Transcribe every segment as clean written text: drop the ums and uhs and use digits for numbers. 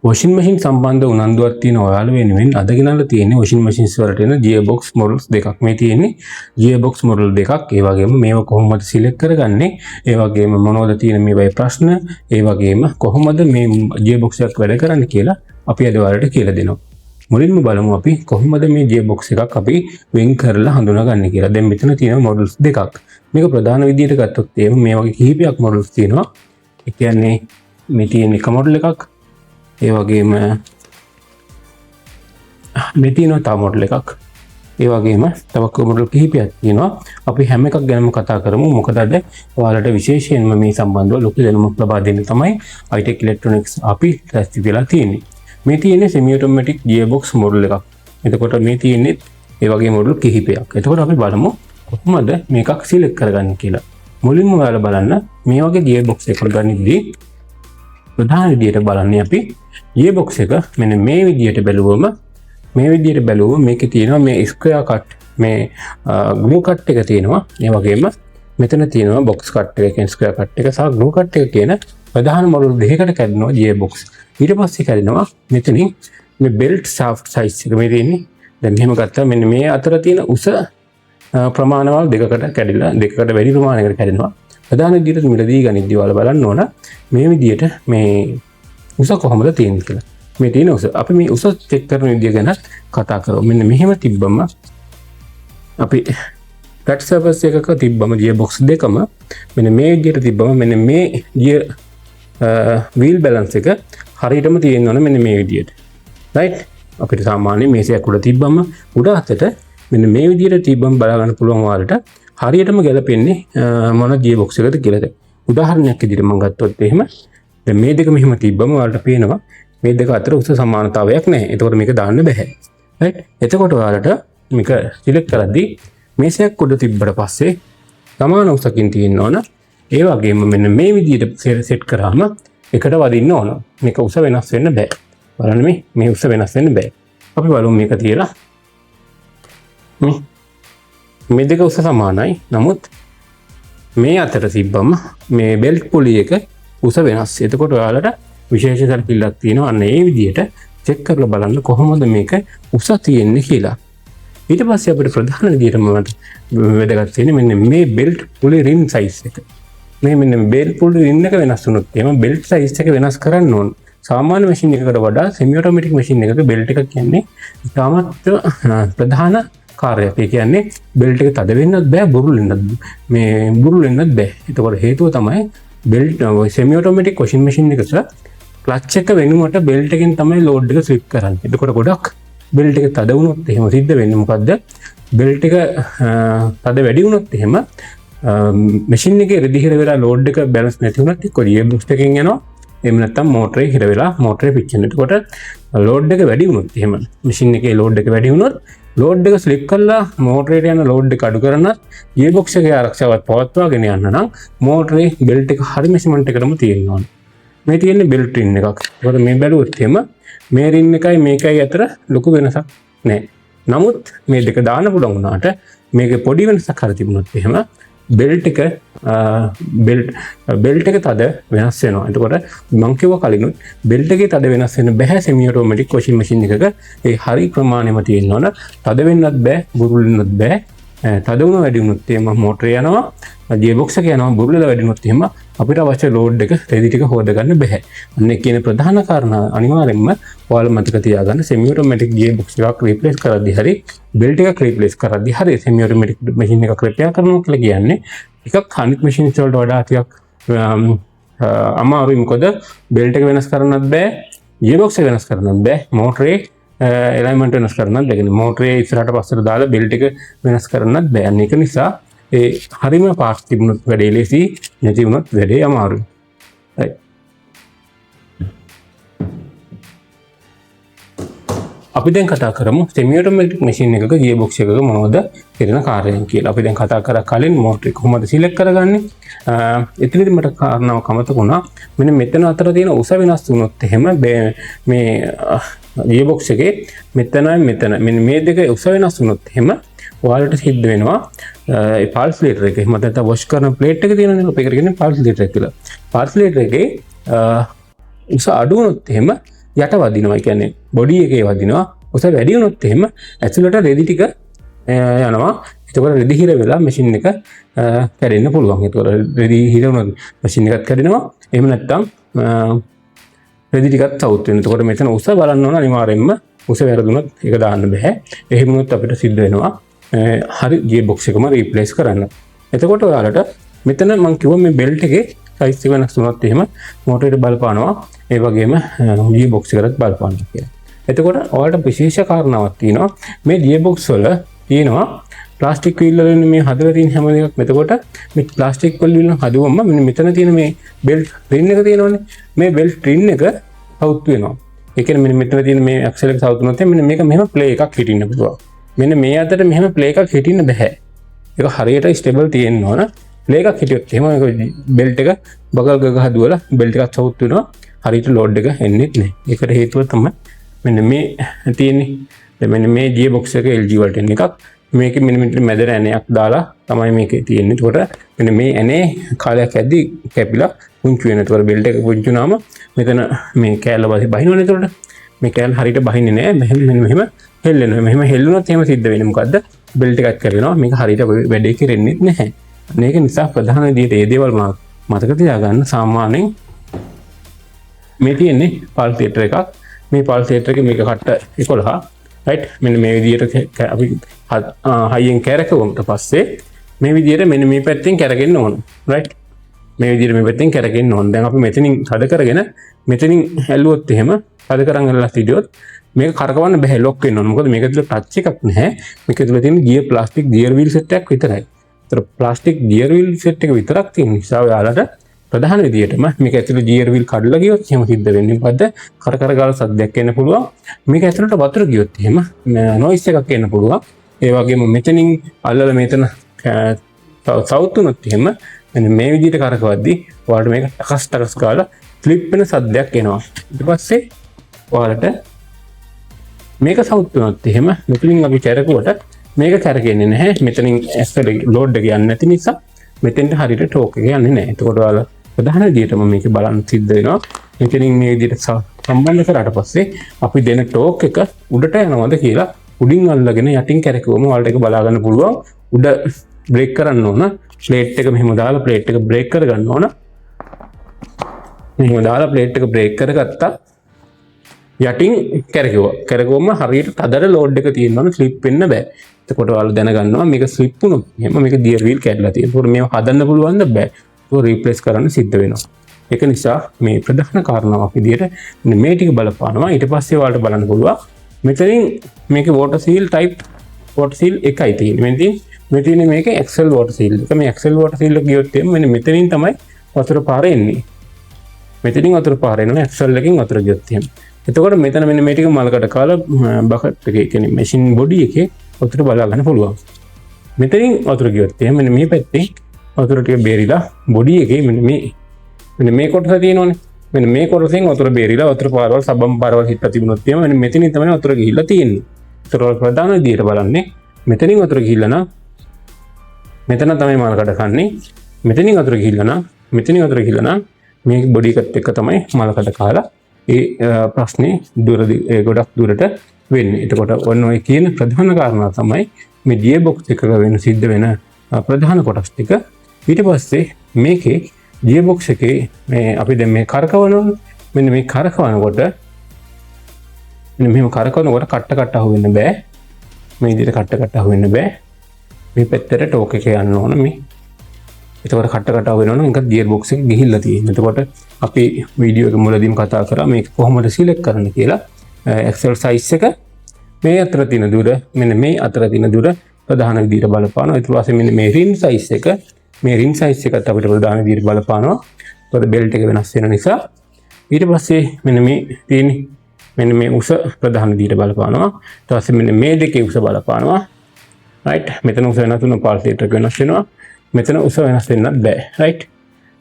washing machine සම්බන්ධ උනන්දුවක් තියෙන ඔයාලා වෙනුවෙන් අද ගෙනල්ලා තියෙන්නේ washing machines වලට එන gearbox models දෙකක්. මේ තියෙන්නේ gearbox model දෙකක්. ඒ වගේම මේව කොහොමද select කරගන්නේ? ඒ වගේම මොනවද තියෙන මේවයි ප්‍රශ්න? ඒ වගේම කොහොමද මේ gearbox එකක් වැඩ කරන්නේ කියලා අපි අද ඔයාලට කියලා දෙනවා. මුලින්ම බලමු අපි කොහොමද මේ gearbox එකක් අපි වෙන් කරලා හඳුනාගන්නේ කියලා. දැන් මෙතන තියෙන models දෙකක්. මේක ප්‍රධාන විදියට ගත්තොත් එහෙම මේ වගේ කිහිපයක් models තියෙනවා. ඒ කියන්නේ මේ තියෙන එක model එකක්. ඒ වගේම මේ තියෙනවා තව model එකක්. ඒ වගේම තව model කිහිපයක් තියෙනවා. අපි හැම එකක් ගැනම කතා කරමු. මොකද අද ඔයාලට විශේෂයෙන්ම මේ සම්බන්ධව ලොකු දැනුමක් ලබා දෙන්න තමයි iTech Electronics අපි රැස්ති වෙලා තියෙන්නේ. මේ තියෙන්නේ semi automatic gearbox model එකක්. එතකොට මේ තියෙන්නේ ඒ වගේ model කිහිපයක්. එතකොට අපි බලමු කොහොමද මේකක් select කරගන්නේ කියලා. මුලින්ම ඔයාලා බලන්න මේ වගේ gearbox එකක් ගන්නදී ප්‍රධාන විදියට බලන්නේ අපි gearbox එක මෙන්න මේ විදියට බැලුවම මේකේ තියෙනවා මේ square cut මේ glue cut එක තියෙනවා. ඒ වගේම මෙතන තියෙනවා box cut එකකින් square cut එක සහ glue cut එක කියන ප්‍රධාන model දෙකකට කැඩෙනවා gearbox. ඊට පස්සේ කැඩෙනවා මෙතනින් මේ belt shaft size එක මේ තියෙන්නේ. දැන් මෙහෙම ගත්තා මෙන්න මේ අතර තියෙන උස ප්‍රමාණවල දෙකකට කැඩිලා දෙකකට වැඩි ප්‍රමාණයකට කැඩෙනවා. ප්‍රධාන විදියට මිලදී ගනිද්දී ඔයාලා බලන්න ඕන මේ විදියට මේ උස කොහොමද තියෙන්නේ කියලා. මේ තියෙන උස අපි මේ උස චෙක් කරන විදිය ගැන කතා කරමු. මෙන්න මෙහෙම තිබ්බම අපි flat surface එකක තිබ්බම gearbox දෙකම මෙන්න මේ විදියට තිබ්බම මෙන්න මේ gear wheel balance එක හරියටම තියෙන්න ඕන මෙන්න මේ විදියට. right? අපිට සාමාන්‍ය මේසයක් උඩ තිබ්බම උඩ අතට මෙන්න මේ විදියට තිබ්බම බලා ගන්න පුළුවන් ඔයාලට හරියටම ගැලපෙන්නේ මොන gearbox එකද කියලාද. උදාහරණයක් විදිහට මම ගත්තොත් එහෙම දැන් මේ දෙක මෙහෙම තිබ්බම ඔයාලට පේනවා මේ දෙක අතර උස සමානතාවයක් නැහැ. ඒතකොට මේක දාන්න බෑ. right? එතකොට ඔයාලට මේක සිලෙක්ට් කරද්දී මේසයක් උඩ තිබ්බට පස්සේ සමාන උසකින් තියෙන්න ඕන. ඒ වගේම මෙන්න මේ විදිහට සෙට් කරාම එකට වදින්න ඕන. මේක උස වෙනස් වෙන්න බෑ. බලන්න මේ උස වෙනස් වෙන්න බෑ. අපි බලමු මේක තියලා. මේ දෙක උස සමානයි. නමුත් මේ අතර තිබ්බම මේ බෙල්ට් පුලි එක උස වෙනස්. එතකොට ඔයාලට විශේෂ සැලකිල්ලක් තියෙනවා. අන්න ඒ විදිහට චෙක් කරලා බලන්න කොහොමද මේක උස තියෙන්නේ කියලා. ඊට පස්සේ අපිට ප්‍රධාන විදිහටම වැදගත් වෙන්නේ මෙන්න මේ බෙල්ට් පුලි රිම් සයිස් එක. මෙන්න බෙල්ට් පුලි රිම් එක වෙනස් වුණොත් එහෙම බෙල්ට් සයිස් එක වෙනස් කරන්න ඕන. සාමාන්‍ය මැෂින් එකකට වඩා semi automatic මැෂින් එකක බෙල්ට් එකක් කියන්නේ ඉතාමත් ප්‍රධාන කාර්යයක්. ඒ කියන්නේ බෙල්ට් එක තද වෙන්නත් බෑ බුරුල් වෙන්නත් බෑ. ඒතකොට හේතුව තමයි belt semi automatic washing machine එකක ක්ලච් එක වෙනුවට බෙල්ට් එකෙන් තමයි ලෝඩ් එක ස්විප් කරන්නේ. එතකොට ගොඩක් බෙල්ට් එක තද වුණොත් එහෙම සිද්ධ වෙන්නේ මොකද්ද? බෙල්ට් එක තද වැඩි වුණොත් එහෙම මැෂින් එකේ රෙදි හිර වෙලා ලෝඩ් එක බැලන්ස් නැති වුණත් එක්ක gearbox එකෙන් යනවා. එහෙම නැත්නම් මෝටරේ හිර වෙලා මෝටරේ පිච්චෙන. එතකොට ලෝඩ් එක වැඩි වුණොත් එහෙම මැෂින් එකේ ලෝඩ් එක වැඩි වුණොත් ලෝඩ් එක ස්ලිප් කරලා මෝටරේට යන ලෝඩ් එක අඩු කරනත් gearbox එකේ ආරක්ෂාවත් පවත්වාගෙන යන්න නම් මෝටරේ බෙල්ට් එක හරි මෙෂර්මන්ට් එකටම තියෙන්න ඕන. මේ තියෙන්නේ බෙල්ට් රින් එකක්. ඒකට මේ බැලුවොත් එහෙම මේ රින් එකයි මේකයි අතර ලොකු වෙනසක් නැහැ. නමුත් මේ දෙක දාන්න පුළුවන් වුණාට මේකේ පොඩි වෙනසක් හරි තිබුණොත් එහෙම බෙල්ට් එක තද වෙනස් වෙනවා. එතකොට මම කිව්වා කලිනුත් බෙල්ට් එකේ තද වෙනස් වෙන්න බෑ semi automatic washing machine එකක. ඒ හරි ප්‍රමාණයම තියෙන්න ඕන. තද වෙන්නත් බෑ, බුරුල් වෙන්නත් බෑ. තද වුණ වැඩි වුණොත් එහෙම මෝටරේ යනවා, gearbox එක යනවා. බුරුල් වෙලා වැඩි වුණොත් එහෙම අපිට අවශ්‍ය ලෝඩ් එක රෙදි ටික හොද ගන්න බෑ. අන්න ඒ කියන ප්‍රධාන කාරණා අනිවාර්යෙන්ම ඔයාලා මතක තියාගන්න. semi automatic gearbox එකක් රීප්ලේස් කරද්දී හරි බෙල්ට් එකක් රීප්ලේස් කරද්දී හරි semi automatic machine එකක් රිපෙයාර් කරනවා කියලා කියන්නේ එකක් අනිත් machines වලට වඩා ටිකක් අමාරුයි. මොකද බෙල්ට් එක වෙනස් කරන්නත් බෑ, gearbox එක වෙනස් කරන්නත් බෑ, මෝටරේ alignment වෙනස් කරන්නත් බෑ. මෝටරේ ඉස්සරහට පස්සට දාලා බෙල්ට් එක වෙනස් කරන්නත් බෑ. අන්න ඒක නිසා ඒ හරිම පාර්ට්ස් තිබුණොත් වැඩේ ලේසි, නැති වුණොත් වැඩේ අමාරුයි. right? අපි දැන් කතා කරමු semi automatic machine එකක gearbox එකක මොනවද කරන කාර්යයන් කියලා. අපි දැන් කතා කරා කලින් motor එක කොහොමද select කරගන්නේ. එතනදී මට කාරණාවක් අමතක වුණා. මෙන්න මෙතන අතර තියෙන උස වෙනස් වුණොත් එහෙම මේ gearbox එකේ මෙතනයි මෙතන මෙන්න මේ දෙක උස වෙනස් වුණොත් එහෙම ඔයාලට සිද්ධ වෙනවා ඒ pulse leader එකේ එහෙම නැත්නම් wash කරන plate එක තියෙනනේ අපේ කරගෙන pulse leader එක කියලා. pulse leader එකේ උස අඩු වුණොත් එහෙම යට වදිනවා. කියන්නේ බොඩි එකේ වදිනවා. උස වැඩි වුණොත් එහෙම ඇතුළට රෙදි ටික යනවා. එතකොට රෙදි හිර වෙලා මැෂින් එක කැඩෙන්න පුළුවන්. එතකොට රෙදි හිර වුණොත් මැෂින් එකත් කැඩෙනවා. එහෙම නැත්නම් රෙදි ටිකත් සවුත් වෙනවා. එතකොට මෙතන උස බලන්න ඕන අනිවාර්යෙන්ම. උස වැරදුනොත් ඒක දාන්න බෑ. එහෙම වුණොත් අපිට සිද්ධ වෙනවා හරි ගියර් බොක්ස් එකම රීප්ලේස් කරන්න. එතකොට ඔයාලට මෙතන මම කිව්වා මේ බෙල්ට් එකේ සයිස් එක වෙනස් වුණොත් එහෙම මෝටරේට බලපානවා. ඒ වගේම ගියර් බොක්ස් එකකට බලපානවා කියලා. එතකොට ඔයාලට විශේෂ කාරණාවක් තියෙනවා. මේ ගියර් බොක්ස් වල තියෙනවා ප්ලාස්ටික් වීල් වලින් මේ හදලා තියෙන හැම එකක්. එතකොට මේ ප්ලාස්ටික් වලින් හදුවම මෙතන තියෙන මේ බෙල්ට් රින් එක තියෙනවනේ. මේ බෙල්ට් රින් එක අවුට් වෙනවා. ඒ කියන්නේ මෙන්න මෙතන තියෙන මේ ඇක්සල් එක සවුත් වුණොත් මෙන්න මේක මෙහෙම ප්ලේ එකක් හිටින්න පුළුවන්. මෙන්න මේ අතට මෙහෙම ප්ලේ එකක් හිටින්න බෑ. ඒක හරියට ස්ටේබල් තියෙන්න ඕන. ප්ලේ එකක් හිටියොත් එහෙම බෙල්ට් එක බගල් ගග හදුවලා බෙල්ට් එකක් සවුත් වෙනවා. හරියට ලෝඩ් එක එන්නේ නැහැ. ඒකට හේතුව තමයි මෙන්න මේ තියෙන්නේ. මෙන්න මේ ගියර් බොක්ස් එක LG වලට එන එකක්. මේකේ මෙන්න මැද ඇණයක් දාලා තමයි මේකේ තියෙන්නේ. ඒකට මෙන්න මේ ඇණේ කාලයක් ඇද්දි කැපිලා පුංචි වෙනවා. ඒකට බෙල්ට් එක පුංචි වුණාම මෙතන මේ කෑල්ල බහිනවනේ. ඒකට මේ කෑල්ල හරියට බහින්නේ නැහැ. මෙහෙම හෙල්ලෙනවා. මෙහෙම හෙල්ලුණොත් එහෙම සිද්ධ වෙන්නේ මොකද්ද? බෙල්ට් එකක් කැඩෙනවා. මේක හරියට වැඩේ කෙරෙන්නේ නැහැ. මේක නිසා ප්‍රධාන විදිහට මේ දේවල් මතක තියාගන්න. සාමාන්‍යයෙන් මේ තියෙන්නේ පල්සේටර් එකක්. මේ පල්සේටර් එකේ මේක කට්ට 11. රයිට්. මෙන්න මේ විදිහට අපි හයියෙන් කැරකුවමට පස්සේ මේ විදිහට මෙන්න මේ පැත්තෙන් කැරගෙන්න ඕන. රයිට්. මේ විදිහට මේ පැත්තෙන් කැරගෙන්න ඕන. දැන් අපි මෙතනින් හද කරගෙන මෙතනින් ඇල්ලුවොත් එහෙම හද කරන් ඇල්ලලා හිටියොත් මේක කරකවන්න බෑ. ලොක් වෙන්න ඕන. මොකද මේක ඇතුළේ ටච් එකක් නැහැ. මේක ඇතුළේ තියෙන gear plastic gear wheel set එකක් විතරයි. ඒතර ප්ලාස්ටික් ගියර් වීල් සෙට් එක විතරක් තියෙන නිසා ඔයාලට ප්‍රධාන විදියටම මේක ඇතුළේ ගියර් වීල් කඩලා ගියොත් එහෙම සිද්ධ වෙන්නේ මොකද්ද? කර ගාලා සද්දයක් එන්න පුළුවන්. මේක ඇතුළට වතුර ගියොත් එහෙම නොයිස් එකක් එන්න පුළුවන්. ඒ වගේම මෙතනින් අල්ලලා මෙතන සවුත් වුණොත් එහෙම මෙන්න මේ විදිහට කරකවද්දී ඔයාලට මේක ටකස් ගාලා ෆ්ලිප් වෙන සද්දයක් එනවා. ඊට පස්සේ ඔයාලට මේක සවුත් වුණොත් එහෙම මෙතනින් අපි කැරකුවට මේක කැරගෙන්නේ නැහැ. මෙතනින් ඇස්වල ලෝඩ් එක යන්නේ නැති නිසා මෙතෙන්ට හරියට ටෝක් එක යන්නේ නැහැ. එතකොට ඔයාලා ප්‍රධාන විදියටම මේක බලන්න සිද්ධ වෙනවා. මෙතනින් මේ විදිහට සම්බන්ධ කරාට පස්සේ අපි දෙන ටෝක් එක උඩට යනවද කියලා උඩින් අල්ලගෙන යටින් කැරකුවම ඔයාලට ඒක බලා ගන්න පුළුවන්. උඩ බ්‍රේක් කරන්න ඕන. ප්ලේට් එක මෙහෙම දාලා ප්ලේට් එක බ්‍රේක් කරගන්න ඕන. මෙහෙම දාලා ප්ලේට් එක බ්‍රේක් කරගත්තා. යටින් කැරකුවම හරියට තදට ලෝඩ් එක තියෙනවා. ස්ලිප් වෙන්න බෑ. එතකොට ඔයාලා දැනගන්නවා මේක ස්ලිප් වුණොත් එහෙම මේක ගියර් වීල් කැඩලා තියෙනවා. ඒකට මේව හදන්න පුළුවන්ද බෑ. ඒක රීප්ලේස් කරන්න සිද්ධ වෙනවා. ඒක නිසා මේ ප්‍රධාන කාරණාවක් විදියට මේ ටික බලපානවා. ඊට පස්සේ ඔයාලට බලන්න පුළුවන් මෙතනින් මේකේ වෝටර් සීල් ටයිප් වෝටර් සීල් එකයි තියෙන්නේ. මෙතන මේකේ එක්සෙල් වෝටර් සීල් එක. මේ එක්සෙල් වෝටර් සීල් එක ගියොත් එන්නේ මෙන්න මෙතනින් තමයි වතුර පාර එන්නේ. මෙතනින් වතුර පාර එනවා එක්සෙල් එකකින් වතුර ගියොත් එහෙම. එතකොට මෙතන මෙන්න මේ ටික මලකට කාලා බකට් එකේ කියන්නේ මැෂින් බොඩි එකේ වතුර බලා ගන්න පුළුවන්. මෙතනින් වතුර ගියොත් එහෙම මෙන්න මේ පැත්තේ වතුර ටික බේරිලා බොඩි එකේ මෙන්න මේ කොටස තියෙනවනේ. මෙන්න මේ කොටසෙන් වතුර බේරිලා වතුර පාරවල් සබම් පාරවල් හිටලා තිබුණොත් එහෙම මෙන්න මෙතනින් තමයි වතුර ගිහිල්ලා තියෙන්නේ. ඒතර ප්‍රධාන විදියට බලන්නේ මෙතනින් වතුර ගිහිල්ලා නම් මෙතන තමයි මලකට කන්නේ. මෙතනින් වතුර ගිහිල්ලා නම් මේ බොඩි එකත් එක්ක තමයි මලකට කාලා ඒ ප්‍රශ්නේ ගොඩක් දුරට වෙන්නේ. එතකොට ඔන්න ඔය කියන ප්‍රධාන කාරණා තමයි මේ ගියර් බොක්ස් එකක වෙන සිද්ධ වෙන ප්‍රධාන කොටස් ටික. ඊට පස්සේ මේකේ ගියර් බොක්ස් එකේ මේ අපි දැන් මේ කරකවනවා. මෙන්න මේ කරකවනකොට කට්ට අහුවෙන්න බෑ. මේ විදිහට කට්ට අහුවෙන්න බෑ. මේ පැත්තට ටෝක් එක යන්න ඕන මේ. එතකොට කට්ට අහුවෙනවනම් මේක ගියර් බොක්ස් එක ගිහිල්ලා තියෙනවා. එතකොට අපි වීඩියෝ එක මුලදීම කතා කරා මේක කොහොමද සිලෙක්ට් කරන්න කියලා. එක්සෙල් සයිස් එක මේ අතර තියෙන දුර මෙන්න මේ අතර තියෙන දුර ප්‍රධාන විදිහට බලපානවා. ඊට පස්සේ මෙන්න මේ රින් සයිස් එක එකත් අපිට ප්‍රධාන විදිහට බලපානවා. ඒකට බෙල්ට් එක වෙනස් වෙන නිසා. ඊට පස්සේ මෙන්න මේ තියෙන මෙන්න මේ උස ප්‍රධාන විදිහට බලපානවා. ඊට පස්සේ මෙන්න මේ දෙකේ උස බලපානවා. රයිට්. මෙතන උස වෙනස් වෙන පල්සේටර් එක වෙනස් වෙනවා. මෙතන උස වෙනස් වෙන්නත් බෑ. රයිට්.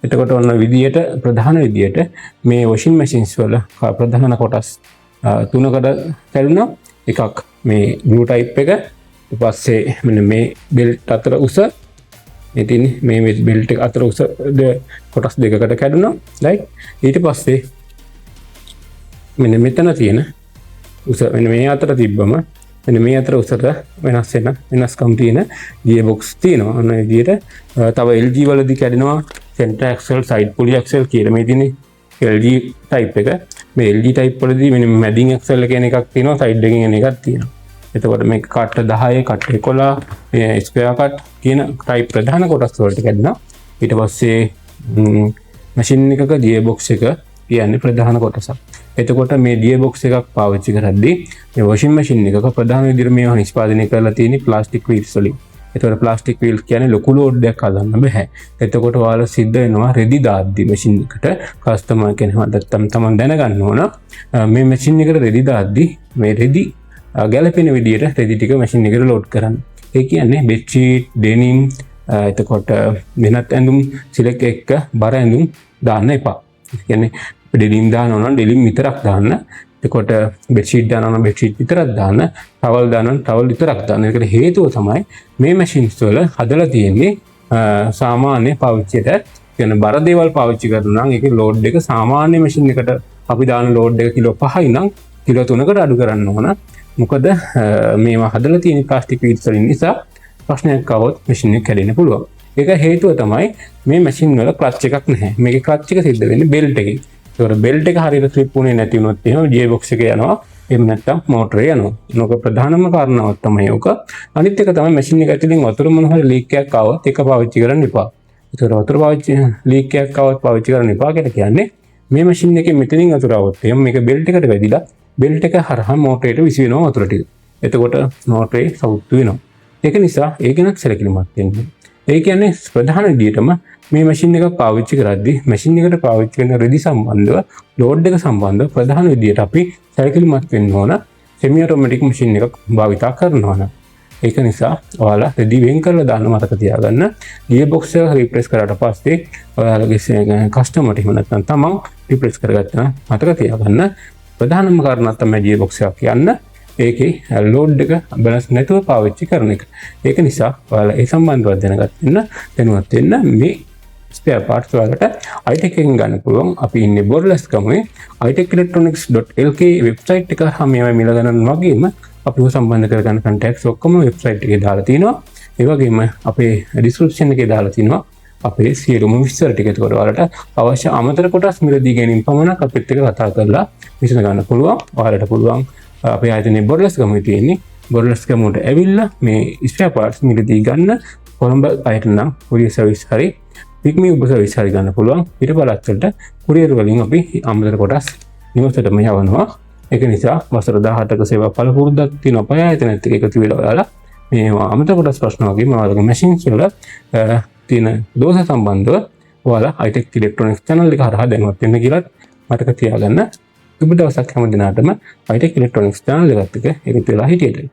එතකොට ඔන්න විදියට ප්‍රධාන විදියට මේ වොෂින් මැෂින්ස් වල ප්‍රධාන කොටස් තුනකට කැඩුණා. එකක් මේ ග්ලූ ටයිප් එක. ඊට පස්සේ මෙන්න මේ බෙල්ට් අතර උස ඉතින් මේ බෙල්ට් එක අතර උස කොටස් දෙකකට කැඩුණා. රයිට්. ඊට පස්සේ මෙන්න මෙතන තියෙන උස මෙන්න මේ අතර තිබ්බම මෙන්න මේ අතර උසට වෙනස් වෙන වෙනස්කම් තියෙන ගියර්බොක්ස් තියෙනවා. අන්න ඒ විදිහට තව LG වලදී කැඩෙනවා center axle side pulley axle කියලා මේ තියෙන්නේ LG type එක. මේ LG type වලදී මෙන්න මැදින් axle කියන එකක් තියෙනවා, side එකකින් එන එකක් තියෙනවා. එතකොට මේ කට 10 කට 11 මේ ස්ක්වෙයාර් කට් කියන type ප්‍රධාන කොටස් වලට කැඩෙනවා. ඊට පස්සේ මැෂින් එකක ගියර්බොක්ස් එක කියන්නේ ප්‍රධාන කොටසක්. එතකොට මේ ගියර්බොක්ස් එකක් පාවිච්චි කරද්දී මේ වොෂින් මැෂින් එකක ප්‍රධාන විදිහට මේවා නිෂ්පාදනය කරලා තියෙන්නේ ප්ලාස්ටික් වීල්ස් වලින්. එතකොට ප්ලාස්ටික් වීල් කියන්නේ ලොකු ලෝඩ් එකක් හදන්න බෑ. එතකොට ඔයාලා සිද්ධ වෙනවා රෙදි දාද්දි මැෂින් එකට කස්ටමර් කෙනෙක් නැත්තම් තමන් දැනගන්න ඕන මේ මැෂින් එකට රෙදි දාද්දි මේ රෙදි ගැලපෙන විදිහට රෙදි ටික මැෂින් එකට ලෝඩ් කරන්න. ඒ කියන්නේ බෙඩ්ෂීට්, ඩෙනිම්, එතකොට වෙනත් ඇඳුම් සිලෙක්ට් එක බර ඇඳුම් දාන්න එපා. ඒ කියන්නේ ඩෙනිම් දානවා නම් ඩෙනිම් විතරක් දාන්න. එතකොට බෙඩ්ෂීට් දානවා නම් බෙඩ්ෂීට් විතරක් දාන්න. ටවල් දානවා නම් ටවල් විතරක් දාන්න. ඒකට හේතුව තමයි මේ මැෂින්ස් වල හදලා තියෙන්නේ සාමාන්‍ය පාවිච්චියට කියන බර දේවල් පාවිච්චි කරනවා නම් ඒකේ ලෝඩ් එක සාමාන්‍ය මැෂින් එකට අපි දාන ලෝඩ් එක කිලෝ 5යි නම් කිලෝ 3කට අඩු කරන්න ඕන. මොකද මේවා හදලා තියෙන ප්ලාස්ටික් වීල්ස් වලින් නිසා ප්‍රශ්නයක් આવොත් මැෂින් එක කැඩෙන්න පුළුවන්. ඒක හේතුව තමයි මේ මැෂින් වල ක්ලච් එකක් නැහැ. මේකේ ක්ලච් එක සිද්ධ වෙන්නේ බෙල්ට් එකකින්. ඒකට බෙල්ට් එක හරියට ස්ලිප් වුණේ නැති වුණොත් එහෙම ගියර්බොක්ස් එක යනවා. එහෙම නැත්නම් මෝටරේ යනවා. මොක ප්‍රධානම කාරණාවක් තමයි ඕක. අනිත් එක තමයි මැෂින් එක ඇතුලින් වතුර මොන හරි ලීක් එකක් ආවොත් ඒක පාවිච්චි කරන්න එපා. ඒතර වතුර පාවිච්චි ලීක් එකක් ආවොත් පාවිච්චි කරන්න එපා කියලා කියන්නේ මේ මැෂින් එකේ මෙතනින් වතුර ආවොත් එහෙම මේක බෙල්ට් එකට වැදිලා බෙල්ට් එක හරහා මෝටරේට විසි වෙනවා වතුර ටික. එතකොට මෝටරේ සවුත්තු වෙනවා. ඒක නිසා ඒ ගැනත් සැලකිලිමත් වෙන්න. ඒ කියන්නේ ප්‍රධාන විදිහටම මේ මැෂින් එක පාවිච්චි කරද්දී මැෂින් එකට පාවිච්චි කරන රෙදි සම්බන්ධව ලෝඩ් එක සම්බන්ධව ප්‍රධාන විදිහට අපි සැලකිලිමත් වෙන්න ඕන. සෙමි ඔටෝමැටික් මැෂින් එකක් භාවිතා කරනවා නම්. ඒක නිසා ඔයාලා රෙදි වෙන් කරලා දාන්න මතක තියාගන්න. ගියර්බොක්ස් එක රිප්ලේස් කරාට පස්සේ ඔයාලගේ කස්ටමර්ට එහෙම නැත්නම් තමන් රිප්ලේස් කරගත්තා මතක තියාගන්න. ප්‍රධානම කාරණා තමයි ගියර්බොක්ස් එක කියන්න. ඒකේ ලෝඩ් එක බැලන්ස් නැතුව පාවිච්චි කරන එක. ඒක නිසා ඔයාලා ඒ සම්බන්ධව දැනුවත් වෙන්න මේ ස්පෙයා පාර්ට්ස් වලට iTech එකෙන් ගන්න පුළුවන්. අපි ඉන්නේ බොරලස්කමේ itechelectronics.lk වෙබ්සයිට් එක හරහා මේවා මිල ගන්න වගේම අපිව සම්බන්ධ කරගන්න contacts ඔක්කොම වෙබ්සයිට් එකේ දාලා තිනවා. ඒ වගේම අපේ description එකේ දාලා තිනවා අපේ සියලුම විස්තර ටික. ඒකට ඔයාලට අවශ්‍ය අමතර කොටස් මිලදී ගැනීම පමණක් අපිත් එක්ක කතා කරලා විසඳ ගන්න පුළුවන්. ඔයාලට පුළුවන් අපේ ආයතනයේ බොරලස්කමේ තියෙන්නේ බොරලස්කමට ඇවිල්ලා මේ ස්පෙයා පාර්ට්ස් මිලදී ගන්න. කොළඹ අයට නම් courier service හරි පික්මි ඔබ සර්විස් හරි ගන්න පුළුවන්. ඊට පස්සේ courier වලින් අපි අමතර කොටස් නිවසටම යවනවා. ඒක නිසා වසර 18ක සේවා පළපුරුද්දක් තියෙන අපේ ආයතනයත් එක්ක එකතු වෙලා ඔයාලා මේ අමතර කොටස් ප්‍රශ්න වගේ මොනවාද මැෂින්ස් වල තියෙන දෝෂ සම්බන්ධව ඔයාලා iTech Electronics channel එක හරහා දැනුවත් වෙන්න කියලා මතක තියාගන්න. සුබ දවසක් හැම දිනකටම iTech Electronics channel එකත් එක්ක එකතු වෙලා හිටියට.